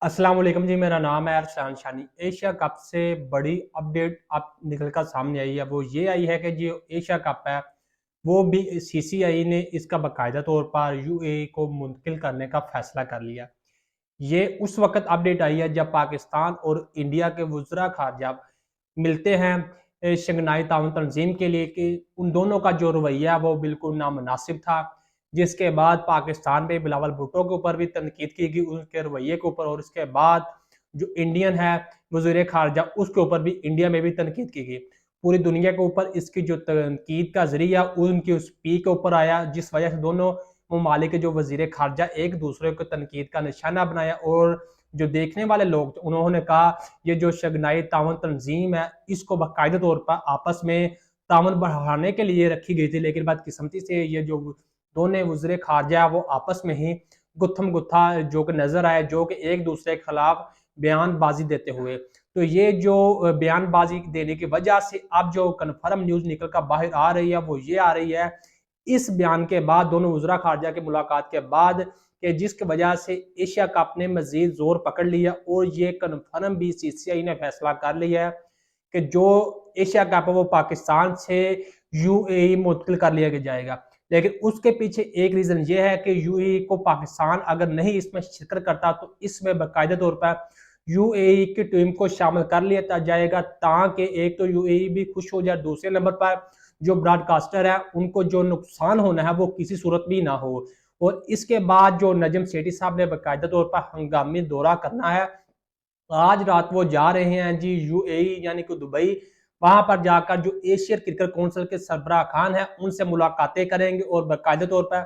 अस्सलाम वालेकुम जी, मेरा नाम है अरसान शानी। एशिया कप से बड़ी अपडेट अब निकल कर सामने आई है। वो ये आई है कि जो एशिया कप है वो भी सीसीआई ने इसका बाकायदा तौर पर यूएई को मुंतकिल करने का फैसला कर लिया। ये उस वक्त अपडेट आई है जब पाकिस्तान और इंडिया के वज़रा ख़ारजा मिलते हैं शंघाई ताउन तंजीम के लिए कि उन दोनों का जो रवैया वो बिल्कुल नामुनासिब था। जिसके बाद पाकिस्तान पे बिलावल भुट्टो के ऊपर भी तनकीद की गई उनके रवैये के ऊपर, और उसके बाद जो इंडियन है वज़ीर ख़ारजा उसके ऊपर भी इंडिया में भी तनकीद की गई। पूरी दुनिया के ऊपर इसकी जो तनकीद का ज़रिया उनकी उस पीक के ऊपर आया, जिस वजह से दोनों ममालिक के जो वज़ीर ख़ारजा एक दूसरे को तनकीद का निशाना बनाया। और जो देखने वाले लोग उन्होंने कहा ये जो शंघाई ताउन तंजीम है इसको बाकायदा तौर पर आपस में ताउन बढ़ाने के लिए रखी गई थी, लेकिन बदकिस्मती से ये जो दोनों वज़ीर ख़ारजा वो आपस में ही गुत्थम गुत्था जो कि नजर आए, जो कि एक दूसरे के खिलाफ बयानबाजी देते हुए। तो ये जो बयानबाजी देने की वजह से अब जो कन्फर्म न्यूज निकल कर बाहर आ रही है वो ये आ रही है इस बयान के बाद, दोनों वज़रा ख़ारजा की मुलाकात के बाद, कि जिसकी वजह से एशिया कप ने मजीद जोर पकड़ लिया। और ये कन्फर्म भी सीसीआई ने फैसला कर लिया है कि जो एशिया कप है वो पाकिस्तान से यूएई मुंतकिल कर लिया जाएगा। लेकिन उसके पीछे एक रीजन ये है कि यूएई को पाकिस्तान अगर नहीं इसमें शिरकत करता तो इसमें बाकायदा तौर पर यूएई की टीम को शामिल कर लिया जाएगा, ताकि एक तो यूएई भी खुश हो जाए, दूसरे नंबर पर जो ब्रॉडकास्टर है उनको जो नुकसान होना है वो किसी सूरत भी ना हो। और इसके बाद जो नजम सेठी साहब ने बाकायदा तौर पर हंगामी दौरा करना है, आज रात वो जा रहे हैं जी यूएई यानी कि दुबई। वहां पर जाकर जो एशियन क्रिकेट काउंसिल के सरबराह खान है उनसे मुलाकातें करेंगे और बाकायदा तौर पर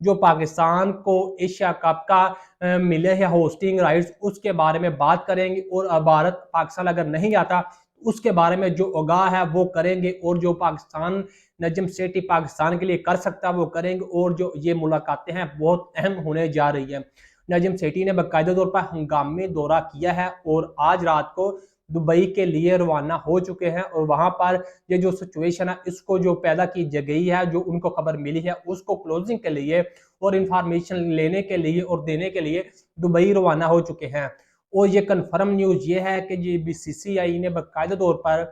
जो पाकिस्तान को एशिया कप का मिले है होस्टिंग राइट्स उसके बारे में बात करेंगे। और भारत पाकिस्तान अगर नहीं आता उसके बारे में जो आगाह है वो करेंगे, और जो पाकिस्तान नजम सेठी पाकिस्तान के लिए कर सकता है वो करेंगे। और जो ये मुलाकातें हैं बहुत अहम होने जा रही है। नजम सेठी ने बाकायदा तौर पर हंगामी दौरा किया है और आज रात को दुबई के लिए रवाना हो चुके हैं। और वहां पर ये जो सिचुएशन है इसको जो पैदा की गई है, जो उनको खबर मिली है उसको क्लोजिंग के लिए और इंफॉर्मेशन लेने के लिए और देने के लिए दुबई रवाना हो चुके हैं। और ये कन्फर्म न्यूज ये है कि ये बीसीसीआई ने बाकायदा तौर पर,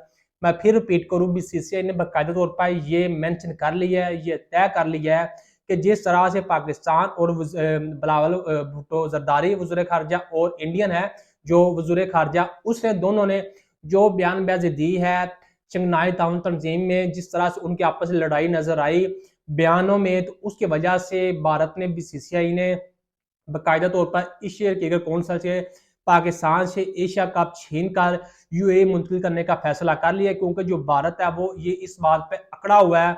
मैं फिर रिपीट करूं, बीसीसीआई ने बाकायदा तौर पर ये मेंशन कर लिया है, ये तय कर लिया है कि जिस तरह से पाकिस्तान और बिलावल भुट्टो जरदारी वज़ीर ख़ारजा और इंडियन है जो वज़ीर ख़ारजा, उसने दोनों ने जो बयानबाजी दी है शंघाई ताउन तंजीम में, जिस तरह से उनकी आपस में लड़ाई नजर आई बयानों में, तो उसकी वजह से भारत ने बीसीसीआई ने बाकायदा तौर पर एशिया क्रिकेट काउंसिल से पाकिस्तान से एशिया कप छीन कर यूएई मुंतकिल करने का फैसला कर लिया, क्योंकि जो भारत है वो ये इस बात पे अकड़ा हुआ है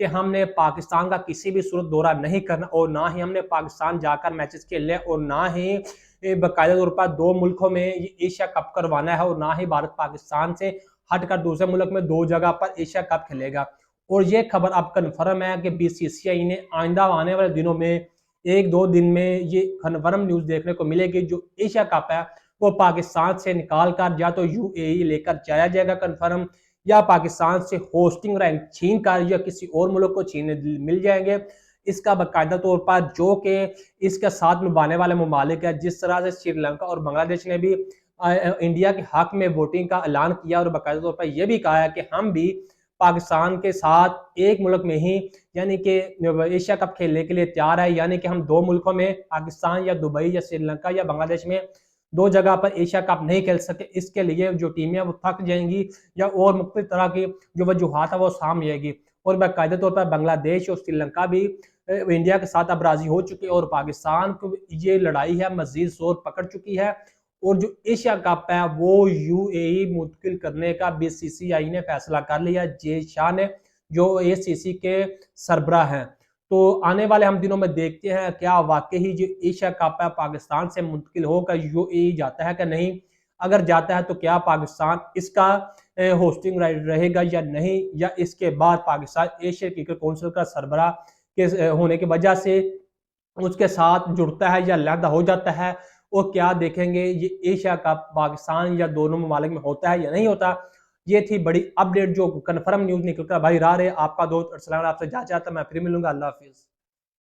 कि हमने पाकिस्तान का किसी भी सूरत दौरा नहीं करना, और ना ही हमने पाकिस्तान जाकर मैचेस खेलने, और ना ही बाकायदा तौर पर दो मुल्कों में ये एशिया कप करवाना है, और ना ही भारत पाकिस्तान से हटकर दूसरे मुल्क में दो जगह पर एशिया कप खेलेगा। और ये खबर अब कन्फर्म है कि बीसीसीआई ने आइंदा आने वाले दिनों में एक दो दिन में ये कन्फर्म न्यूज देखने को मिलेगी, जो एशिया कप है वो पाकिस्तान से निकाल कर या तो यूएई लेकर जाया जाएगा कन्फर्म, या पाकिस्तान से होस्टिंग रैंक छीन कर या किसी और मुल्क को छीन मिल जाएंगे। इसका बाकायदा तौर पर जो कि इसके साथ निभाने वाले ममालिक है, जिस तरह से श्रीलंका और बांग्लादेश ने भी इंडिया के हक में वोटिंग का ऐलान किया और बाकायदा तौर पर यह भी कहा है कि हम भी पाकिस्तान के साथ एक मुल्क में ही यानी कि एशिया कप खेलने के लिए तैयार है, यानी कि हम दो मुल्कों में पाकिस्तान या दुबई या श्रीलंका या बांग्लादेश में दो जगह पर एशिया कप नहीं खेल सके। इसके लिए जो टीमें वो थक जाएंगी या और मुख्तलिफ तरह की जो वजूहात है वो सामने आएगी। और बाकायदा तौर पर बांग्लादेश और श्रीलंका भी इंडिया के साथ अब राजी हो चुके हैं, और पाकिस्तान को ये लड़ाई है मजीद जोर पकड़ चुकी है। और जो एशिया कप है वो यूएई मुंतकिल करने का बीसीसीआई ने फैसला कर लिया, जे शाह ने, जो एसीसी के सरबराह हैं। तो आने वाले हम दिनों में देखते हैं क्या वाकई ही जो एशिया कप है पाकिस्तान से मुंतकिल होकर यूएई जाता है कि नहीं। अगर जाता है तो क्या पाकिस्तान इसका होस्टिंग राइट रहेगा या नहीं, या इसके बाद पाकिस्तान एशिया क्रिकेट काउंसिल का सरबराह के होने की वजह से उसके साथ जुड़ता है या अलहदा हो जाता है। और क्या देखेंगे ये एशिया कप पाकिस्तान या दोनों ममालिक में होता है या नहीं होता। ये थी बड़ी अपडेट जो कन्फर्म न्यूज निकल कर बाहर आ रहे। आपका दोस्त अरसलान आपसे जा चाहता, मैं फिर मिलूंगा। अल्लाह हाफिज।